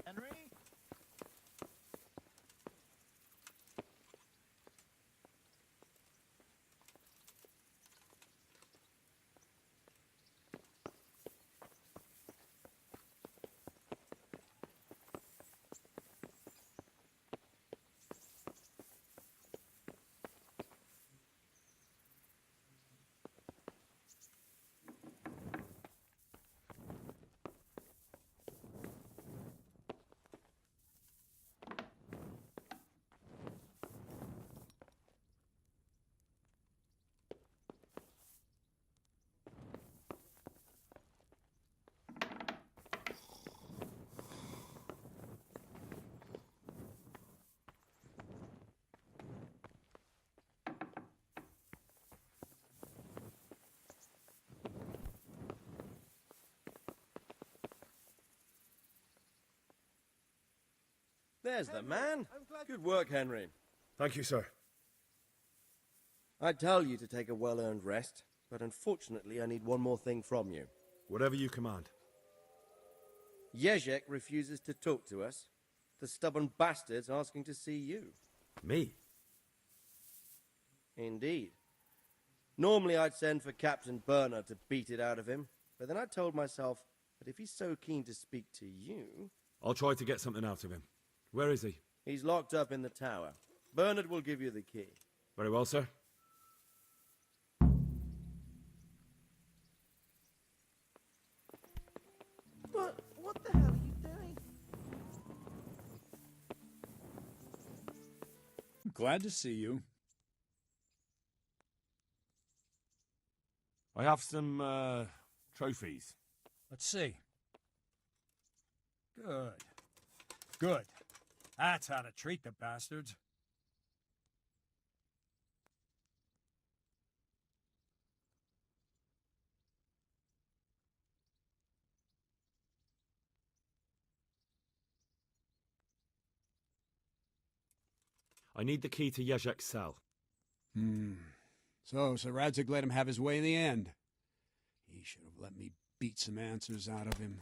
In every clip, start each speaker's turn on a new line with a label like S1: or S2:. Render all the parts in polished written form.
S1: Henry?
S2: There's the man. Good work, Henry.
S3: Thank you, sir.
S2: I tell you to take a well-earned rest, but unfortunately I need one more thing from you.
S3: Whatever you command.
S2: Jezek refuses to talk to us. The stubborn bastard's asking to see you.
S3: Me?
S2: Indeed. Normally I'd send for Captain Bernard to beat it out of him, but then I told myself that if he's so keen to speak to you...
S3: I'll try to get something out of him. Where is he?
S2: He's locked up in the tower. Bernard will give you the key.
S3: Very well, sir.
S1: What the hell are you doing?
S4: Glad to see you.
S3: I have some, trophies.
S4: Let's see. Good. Good. That's how to treat the bastards.
S3: I need the key to Jezek's cell.
S5: So Radzig let him have his way in the end. He should have let me beat some answers out of him.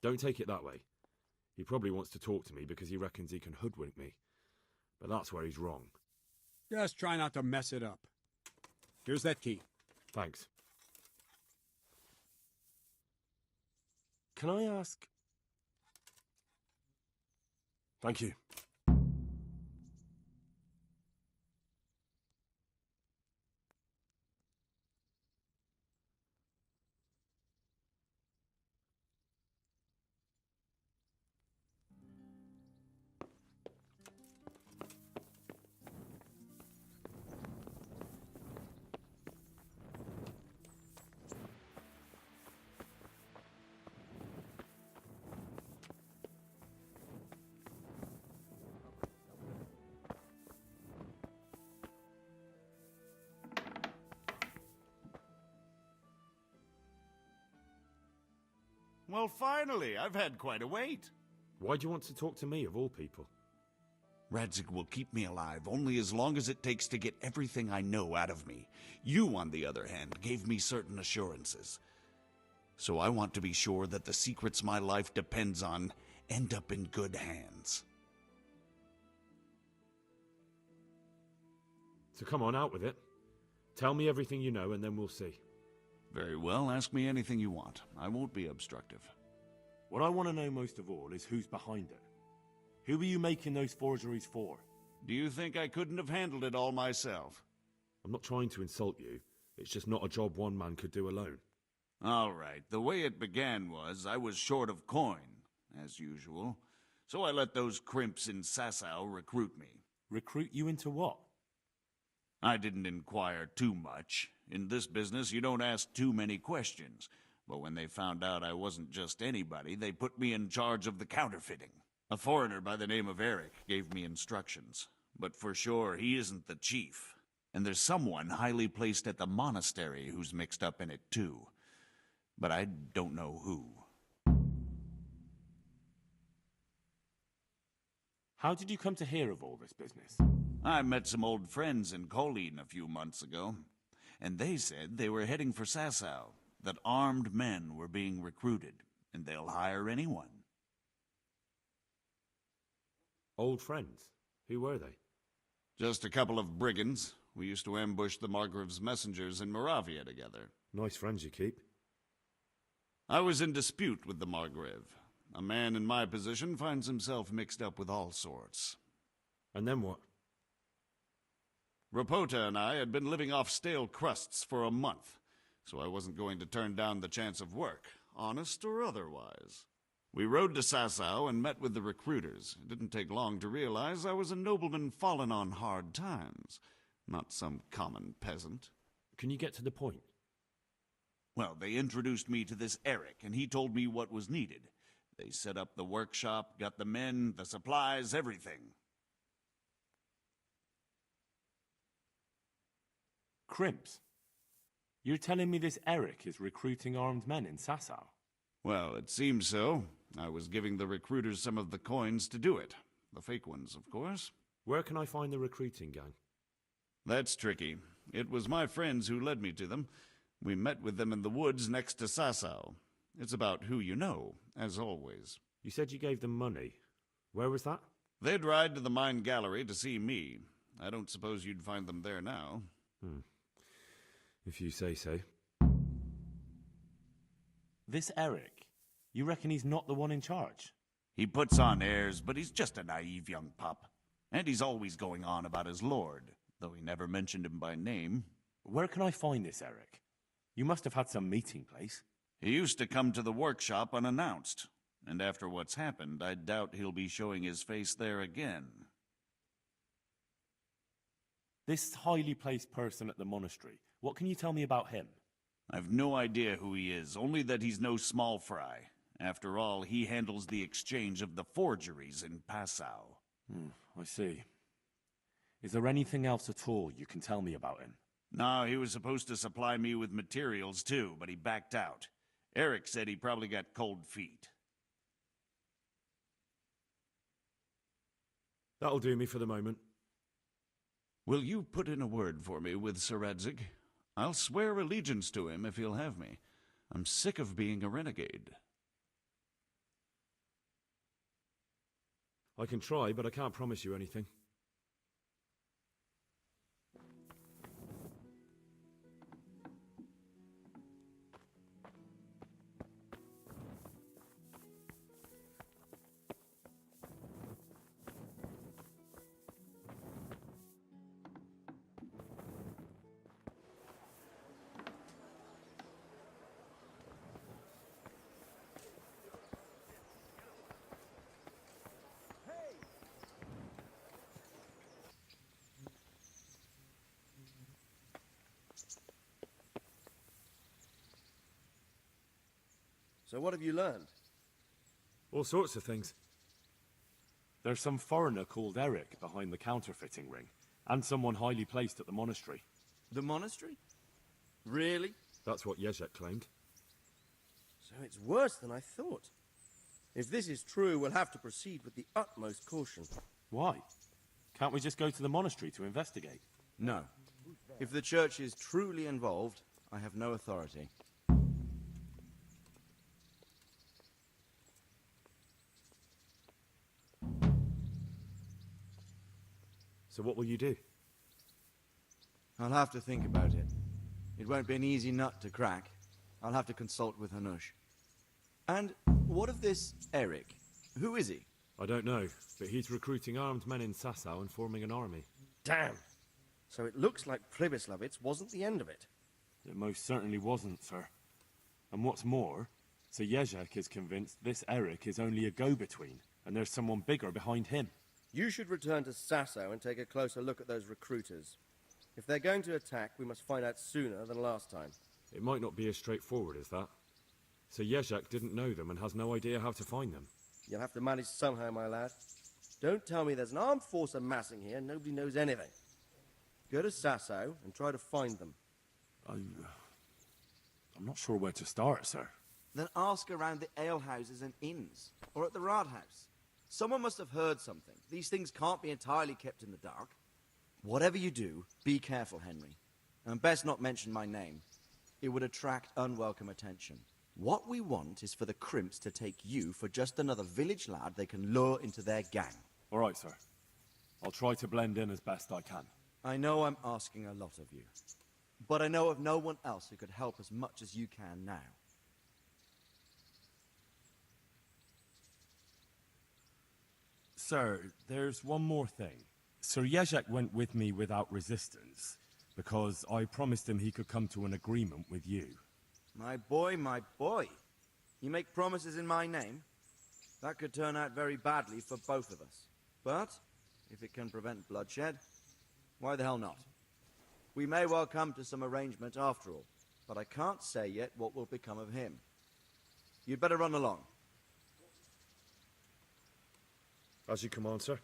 S3: Don't take it that way. He probably wants to talk to me because he reckons he can hoodwink me. But that's where he's wrong.
S5: Just try not to mess it up. Here's that key.
S3: Thanks.
S6: Can I ask? Thank you.
S7: Well, finally, I've had quite a wait.
S3: Why do you want to talk to me, of all people?
S7: Radzig will keep me alive only as long as it takes to get everything I know out of me. You, on the other hand, gave me certain assurances. So I want to be sure that the secrets my life depends on end up in good hands.
S3: So come on, out with it. Tell me everything you know and then we'll see.
S7: Very well, ask me anything you want. I won't be obstructive.
S6: What I want to know most of all is who's behind it.
S3: Who were you making those forgeries for?
S7: Do you think I couldn't have handled it all myself?
S3: I'm not trying to insult you. It's just not a job one man could do alone.
S7: All right, the way it began was I was short of coin, as usual. So I let those crimps in Sasau recruit me.
S3: Recruit you into what?
S7: I didn't inquire too much. In this business, you don't ask too many questions. But when they found out I wasn't just anybody, they put me in charge of the counterfeiting. A foreigner by the name of Eric gave me instructions. But for sure, he isn't the chief. And there's someone highly placed at the monastery who's mixed up in it too. But I don't know who.
S3: How did you come to hear of all this business?
S7: I met some old friends in Colleen a few months ago, and they said they were heading for Sasau, that armed men were being recruited, and they'll hire anyone.
S3: Old friends? Who were they?
S7: Just a couple of brigands. We used to ambush the Margrave's messengers in Moravia together.
S3: Nice friends you keep.
S7: I was in dispute with the Margrave. A man in my position finds himself mixed up with all sorts.
S3: And then what?
S7: Rapota and I had been living off stale crusts for a month, so I wasn't going to turn down the chance of work, honest or otherwise. We rode to Sasau and met with the recruiters. It didn't take long to realize I was a nobleman fallen on hard times, not some common peasant.
S3: Can you get to the point?
S7: Well, they introduced me to this Eric, and he told me what was needed. They set up the workshop, got the men, the supplies, everything.
S3: Crimps? You're telling me this Eric is recruiting armed men in Sasau?
S7: Well, it seems so. I was giving the recruiters some of the coins to do it. The fake ones, of course.
S3: Where can I find the recruiting gang?
S7: That's tricky. It was my friends who led me to them. We met with them in the woods next to Sasau. It's about who you know, as always.
S3: You said you gave them money. Where was that?
S7: They'd ride to the mine gallery to see me. I don't suppose you'd find them there now.
S3: If you say so.
S8: This Eric, you reckon he's not the one in charge?
S7: He puts on airs, but he's just a naive young pup. And he's always going on about his lord, though he never mentioned him by name.
S8: Where can I find this Eric? You must have had some meeting place.
S7: He used to come to the workshop unannounced, and after what's happened, I doubt he'll be showing his face there again.
S8: This highly placed person at the monastery, what can you tell me about him?
S7: I've no idea who he is, only that he's no small fry. After all, he handles the exchange of the forgeries in Passau.
S8: I see. Is there anything else at all you can tell me about him?
S7: No, he was supposed to supply me with materials too, but he backed out. Eric said he probably got cold feet.
S3: That'll do me for the moment.
S7: Will you put in a word for me with Sir Radzig? I'll swear allegiance to him if he'll have me. I'm sick of being a renegade.
S3: I can try, but I can't promise you anything.
S2: So what have you learned?
S3: All sorts of things.
S8: There's some foreigner called Eric behind the counterfeiting ring, and someone highly placed at the monastery.
S2: The monastery? Really?
S3: That's what Jezek claimed.
S2: So it's worse than I thought. If this is true, we'll have to proceed with the utmost caution.
S8: Why? Can't we just go to the monastery to investigate?
S9: No. If the church is truly involved, I have no authority.
S3: So what will you do?
S9: I'll have to think about it. It won't be an easy nut to crack. I'll have to consult with Hanush. And what of this Eric? Who is he?
S3: I don't know, but he's recruiting armed men in Sasau and forming an army.
S2: Damn. So it looks like Pribyslavitz wasn't the end of it.
S8: It most certainly wasn't, sir. And what's more, Sir Jezek is convinced this Eric is only a go-between, and there's someone bigger behind him.
S2: You should return to Sasau and take a closer look at those recruiters. If they're going to attack, we must find out sooner than last time.
S3: It might not be as straightforward as that. Sir Jezek didn't know them and has no idea how to find them.
S2: You'll have to manage somehow, my lad. Don't tell me there's an armed force amassing here and nobody knows anything. Go to Sasau and try to find them.
S8: I'm not sure where to start, sir.
S9: Then ask around the alehouses and inns, or at the Rathaus. Someone must have heard something. These things can't be entirely kept in the dark. Whatever you do, be careful, Henry. And best not mention my name. It would attract unwelcome attention. What we want is for the crimps to take you for just another village lad they can lure into their gang.
S8: All right, sir. I'll try to blend in as best I can.
S9: I know I'm asking a lot of you, but I know of no one else who could help as much as you can now.
S8: Sir, there's one more thing. Sir Jezek went with me without resistance, because I promised him he could come to an agreement with you.
S9: My boy, my boy. You make promises in my name? That could turn out very badly for both of us. But, if it can prevent bloodshed, why the hell not? We may well come to some arrangement after all, but I can't say yet what will become of him. You'd better run along.
S3: As you command, sir.